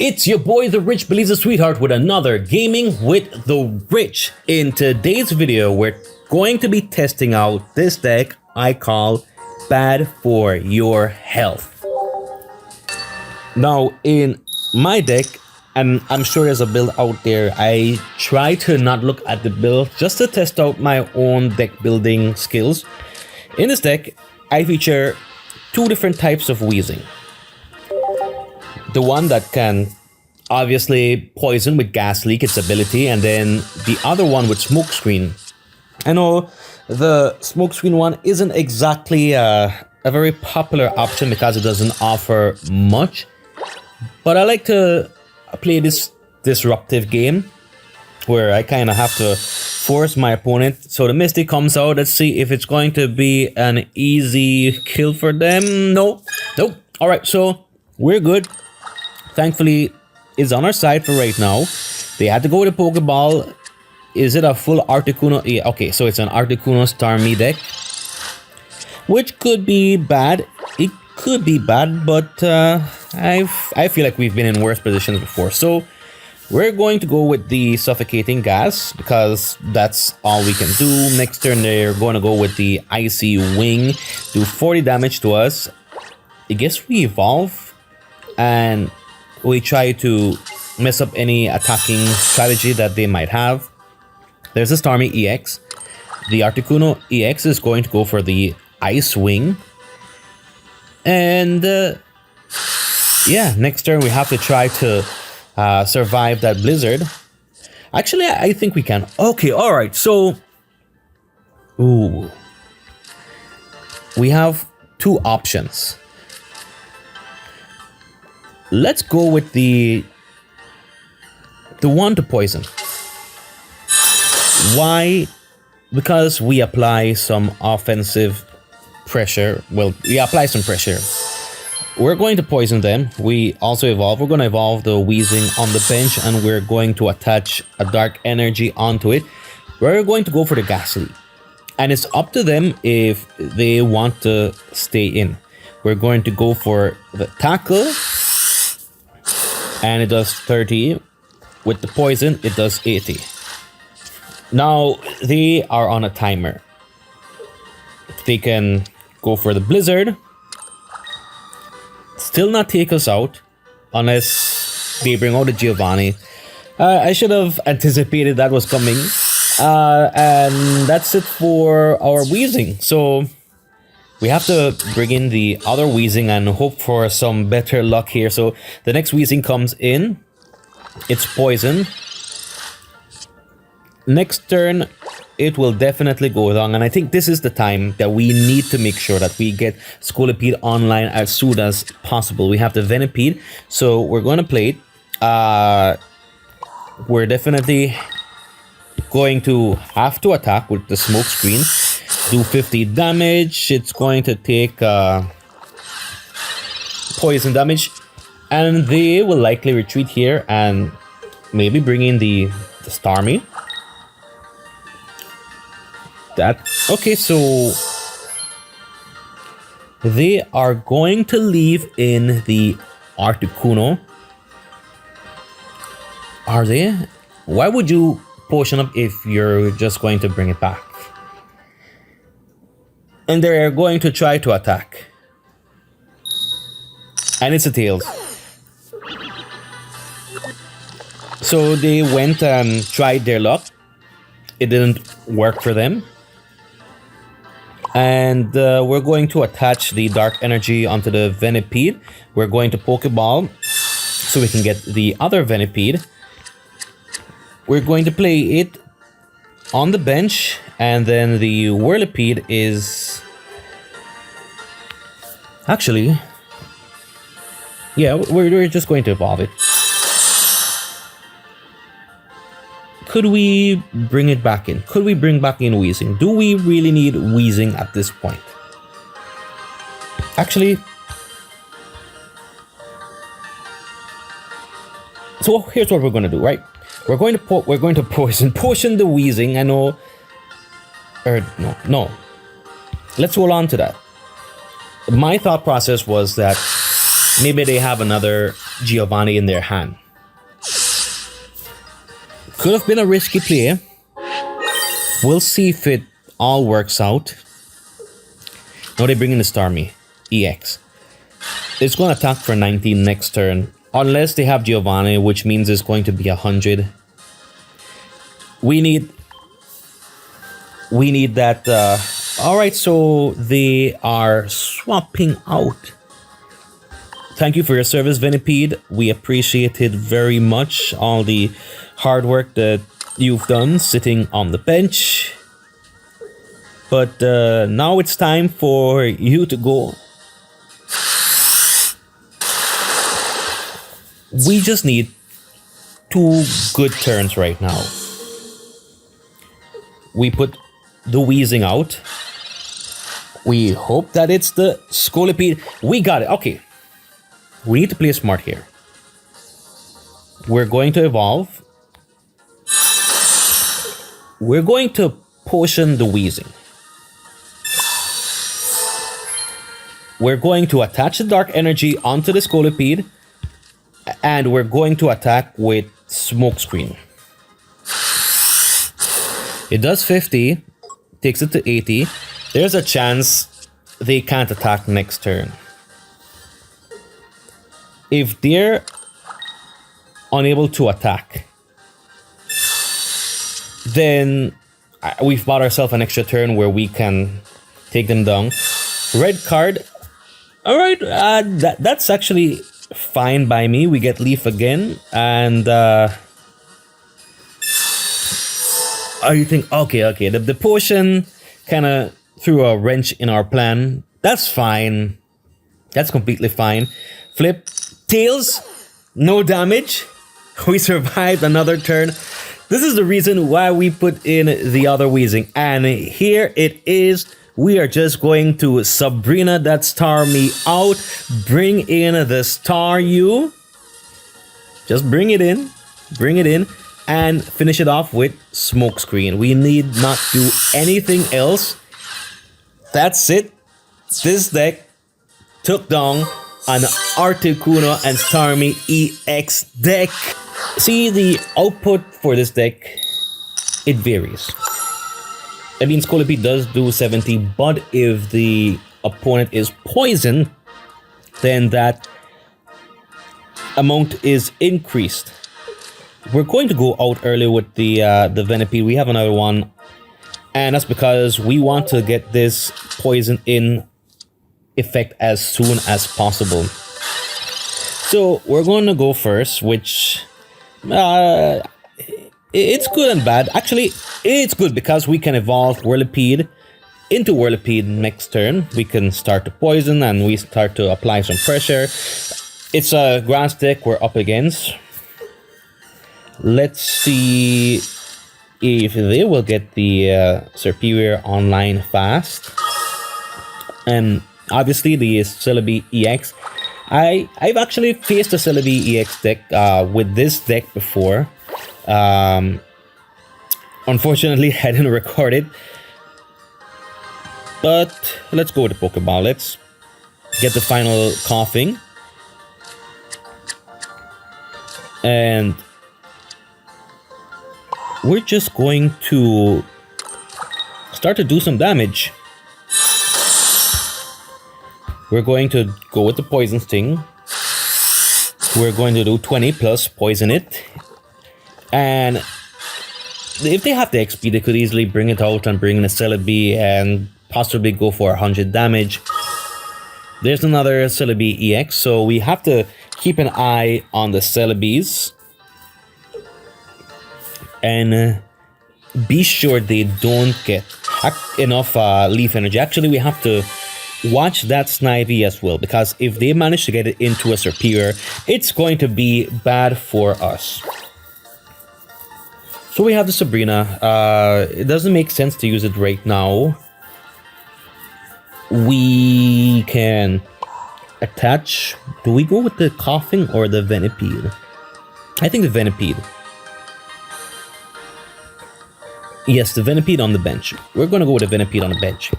It's your boy, the Rich Believes the Sweetheart, with another Gaming with the Rich. In today's video, we're going to be testing out this deck I call Bad for Your Health. Now, in my deck, and I'm sure there's a build out there, I try to not look at the build just to test out my own deck building skills. In this deck, I feature two different types of Weezing. The one that can obviously poison with gas leak, its ability, and then the other one with smoke screen. I know the smoke screen one isn't exactly a very popular option because it doesn't offer much, but I like to play this disruptive game where I kind of have to force my opponent. So the Mystic comes out. Let's see if it's going to be an easy kill for them. Nope. All right, so we're good. Thankfully, it's on our side for right now. They had to go with a Pokeball. Is it a full Articuno? Yeah, okay, so it's an Articuno Starmie deck, which could be bad. It could be bad, but I feel like we've been in worse positions before. So we're going to go with the Suffocating Gas because that's all we can do. Next turn, they're going to go with the Icy Wing, do 40 damage to us. I guess we evolve and we try to mess up any attacking strategy that they might have. There's a Starmie EX. The Articuno EX is going to go for the Ice Wing. And yeah, next turn we have to try to survive that Blizzard. Actually, I think we can. Okay, alright, so... Ooh. We have two options. Let's go with the one to poison. Why? Because we apply some offensive pressure. Well, we apply some pressure. We're going to poison them. We also evolve. We're going to evolve the Weezing on the bench, and we're going to attach a Dark Energy onto it. We're going to go for the Ghastly. And it's up to them if they want to stay in. We're going to go for the Tackle. And it does 30. With the poison, it does 80. Now, they are on a timer. They can go for the Blizzard. Still not take us out. Unless they bring out the Giovanni. I should have anticipated that was coming. And that's it for our Weezing. So we have to bring in the other Weezing and hope for some better luck here. So the next Weezing comes in. It's poison. Next turn, it will definitely go down. And I think this is the time that we need to make sure that we get Scolipede online as soon as possible. We have the Venipede. So we're going to play it. We're definitely going to have to attack with the smoke screen. Do 50 damage. It's going to take poison damage, and they will likely retreat here and maybe bring in the Starmie. Okay, so they are going to leave in the Articuno. Are they? Why would you potion up if you're just going to bring it back? And they're going to try to attack. And it's a Tails. So they went and tried their luck. It didn't work for them. And we're going to attach the Dark Energy onto the Venipede. We're going to Pokeball so we can get the other Venipede. We're going to play it on the bench, and then the Whirlipede is... Actually... Yeah, we're just going to evolve it. Could we bring it back in? Could we bring back in Weezing? Do we really need Weezing at this point? Actually... So here's what we're going to do, right? We're going to potion the Weezing. I know. Or no. Let's hold on to that. My thought process was that maybe they have another Giovanni in their hand. Could have been a risky play. We'll see if it all works out. Now they bring in the Starmie EX. It's going to attack for 19 next turn. Unless they have Giovanni, which means it's going to be 100. We need that. Alright, so they are swapping out. Thank you for your service, Venipede. We appreciate it very much. All the hard work that you've done sitting on the bench. But now it's time for you to go. We just need 2 good turns right now. We put the Weezing out. We hope that it's the Scolipede. We got it. Okay. We need to play smart here. We're going to evolve. We're going to potion the Weezing. We're going to attach the Dark Energy onto the Scolipede. And we're going to attack with Smokescreen. It does 50. Takes it to 80. There's a chance they can't attack next turn. If they're unable to attack, then we've bought ourselves an extra turn where we can take them down. Red card. Alright, that's actually fine by me. We get Leaf again. And you think, okay, the potion kind of threw a wrench in our plan. That's fine. That's completely fine. Flip. Tails. No damage. We survived another turn. This is the reason why we put in the other Weezing. And here it is. We are just going to Sabrina that Starmie out. Bring in the Star U. Just bring it in. Bring it in. And finish it off with Smokescreen. We need not do anything else. That's it. This deck took down an Articuno and Starmie EX deck. See, the output for this deck, it varies. I mean, Scolipede does do 70, but if the opponent is poisoned, then that amount is increased. We're going to go out early with the Venipede. We have another one, and that's because we want to get this poison in effect as soon as possible. So we're going to go first, which it's good and bad. Actually, it's good because we can evolve Whirlipede into Whirlipede next turn. We can start to poison and we start to apply some pressure. It's a grass deck we're up against. Let's see if they will get the Serperior online fast. And obviously the Celebi EX. I've actually faced a Celebi EX deck with this deck before. Unfortunately, I didn't record it. But let's go with the Pokeball. Let's get the final coughing. And we're just going to start to do some damage. We're going to go with the Poison Sting. We're going to do 20 plus Poison it. And if they have the XP, they could easily bring it out and bring in a Celebi and possibly go for 100 damage. There's another Celebi EX, so we have to keep an eye on the Celebis. And be sure they don't get enough Leaf Energy. Actually, we have to watch that Snivy as well, because if they manage to get it into a Serperior, it's going to be bad for us. So we have the Sabrina. It doesn't make sense to use it right now. We can attach... Do we go with the Coughing or the Venipede? I think the Venipede. Yes, the Venipede on the bench. We're going to go with the Venipede on the bench.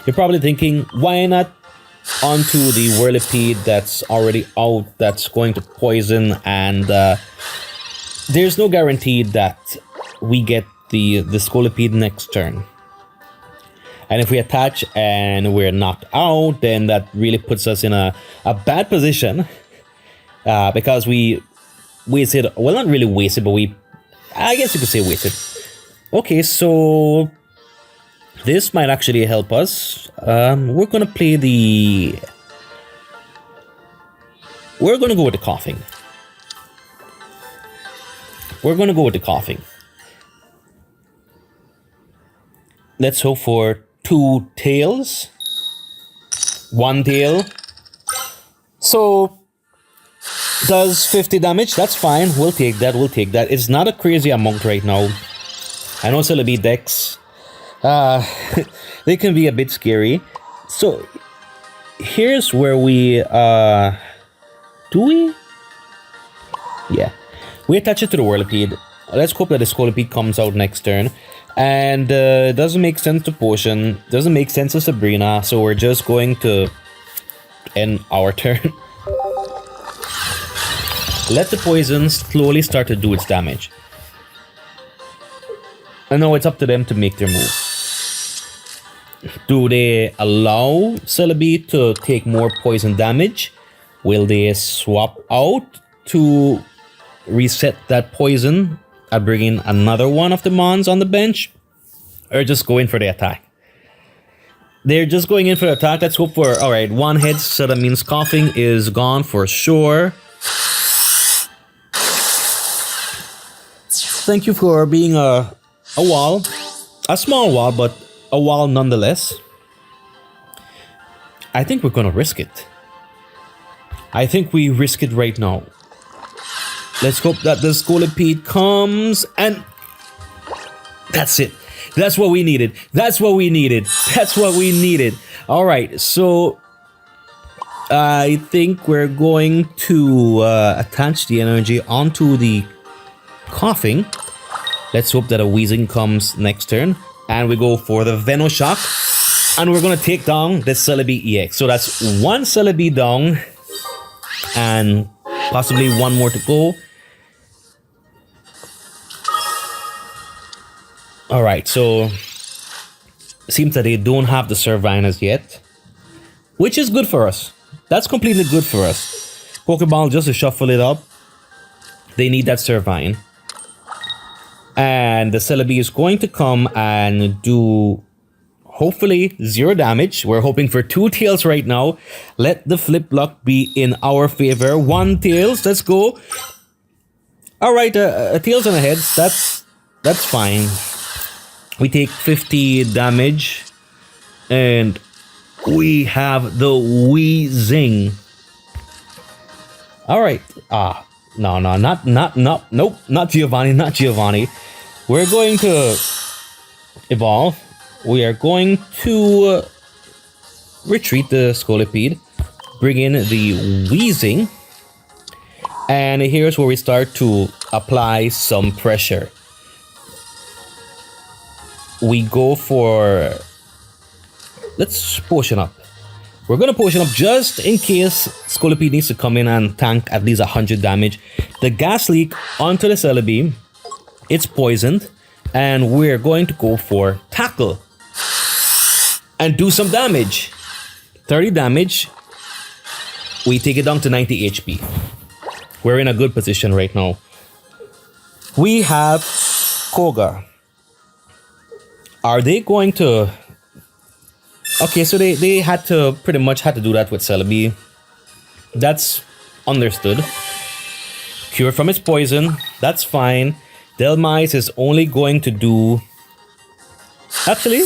You're probably thinking, why not onto the Whirlipede that's already out, that's going to poison, and there's no guarantee that we get the Scolipede next turn. And if we attach and we're knocked out, then that really puts us in a bad position, because we wasted, well, not really wasted, but I guess you could say wasted. Okay, so this might actually help us. We're gonna play the... We're gonna go with the coughing. We're gonna go with the coughing. Let's hope for 2 tails. 1 tail. So, does 50 damage? That's fine. We'll take that. We'll take that. It's not a crazy amount right now. I know Celebi decks, they can be a bit scary. So, here's where we, do we? Yeah. We attach it to the Whirlipede. Let's hope that the Scolipede comes out next turn. And it doesn't make sense to Potion, doesn't make sense to Sabrina, so we're just going to end our turn. Let the poison slowly start to do its damage. I know it's up to them to make their move. Do they allow Celebi to take more poison damage? Will they swap out to reset that poison and bring in another one of the mons on the bench? Or just go in for the attack? They're just going in for the attack. Let's hope for... Alright, 1 hit, so that means coughing is gone for sure. Thank you for being a wall. A small wall, but a wall nonetheless. I think we're gonna risk it. I think we risk it right now. Let's hope that the Scolipede comes, and that's it. That's what we needed. That's what we needed. That's what we needed. All right, so I think we're going to attach the energy onto the coughing. Let's hope that a Weezing comes next turn, and we go for the Venoshock, and we're gonna take down the Celebi EX. So that's 1 Celebi down, and possibly 1 more to go. Alright, so seems that they don't have the Servine as yet, which is good for us. That's completely good for us. Pokeball, just to shuffle it up, they need that Servine. And the Celebi is going to come and do, hopefully, 0 damage. We're hoping for 2 tails right now. Let the flip luck be in our favor. 1 tails, let's go. Alright, a tails and a head, that's fine. We take 50 damage, and we have the Weezing. Alright, no, nope, not Giovanni, not Giovanni. We're going to evolve. We are going to retreat the Scolipede, bring in the Weezing, and here's where we start to apply some pressure. We go for... Let's potion up. We're going to potion up just in case Scolipede needs to come in and tank at least 100 damage. The gas leak onto the Celebi. It's poisoned. And we're going to go for tackle. And do some damage. 30 damage. We take it down to 90 HP. We're in a good position right now. We have Koga. Are they going to... Okay, so they had to pretty much had to do that with Celebi. That's understood. Cure from its poison. That's fine. Delmise is only going to do... Actually,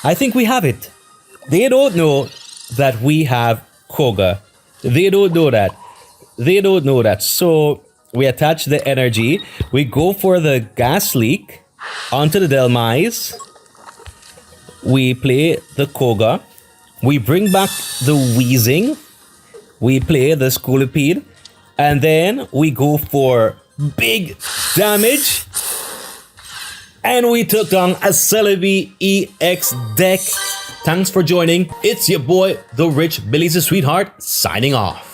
I think we have it. They don't know that we have Koga. They don't know that. They don't know that. So we attach the energy. We go for the gas leak onto the Delmise. We play the Koga. We bring back the Weezing. We play the Scolipede. And then we go for big damage. And we took down a Celebi EX deck. Thanks for joining. It's your boy, the Rich Billy's a Sweetheart, signing off.